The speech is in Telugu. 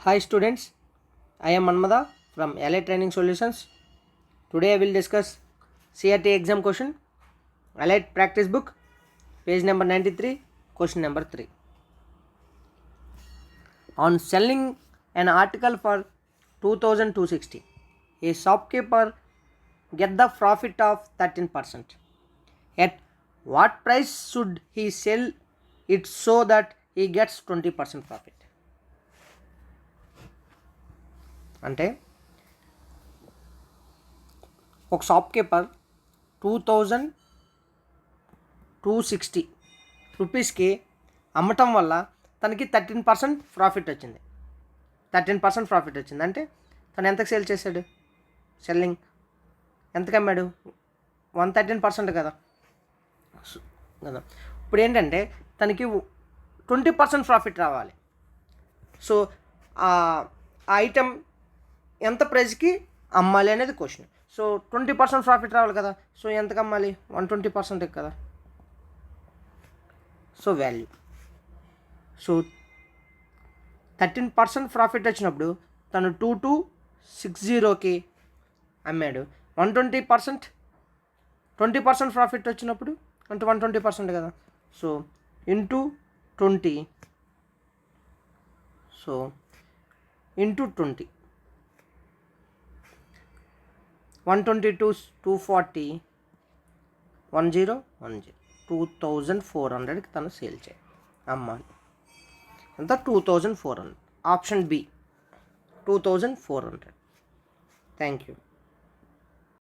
Hi students, I am Manmada from LA Training Solutions. Today I will discuss CRT exam question, Allied practice book, page number 93, question number 3. On selling an article for 2,260, a shopkeeper get the profit of 13%. At what price should he sell it so that he gets 20% profit? అంటే ఒక షాప్కీపర్ 2,260 రూపీస్కి అమ్మటం వల్ల తనకి 13% ప్రాఫిట్ వచ్చింది. 13% ప్రాఫిట్ వచ్చింది అంటే తను ఎంతకు సేల్ చేశాడు? సెల్లింగ్ ఎంతకు అమ్మాడు? 113% కదా. ఇప్పుడు ఏంటంటే తనకి 20% ప్రాఫిట్ రావాలి. సో ఆ ఐటెం ఎంత ప్రైస్కి అమ్మాలి అనేది క్వశ్చన్. సో 20% ప్రాఫిట్ రావాలి కదా. సో ఎంతకు అమ్మాలి? 120% కదా. So value. సో 13% ప్రాఫిట్ వచ్చినప్పుడు తను 2260కి అమ్మాడు. 20% ప్రాఫిట్ వచ్చినప్పుడు అంటే 120% కదా. సో ఇంటూ 20, సో ఇంటూ 20, 122, 240, 1010, 2400కి తను సేల్ చేయాలి, అమ్మాలి. ఎంత? 2400. Option B 2400. Thank you.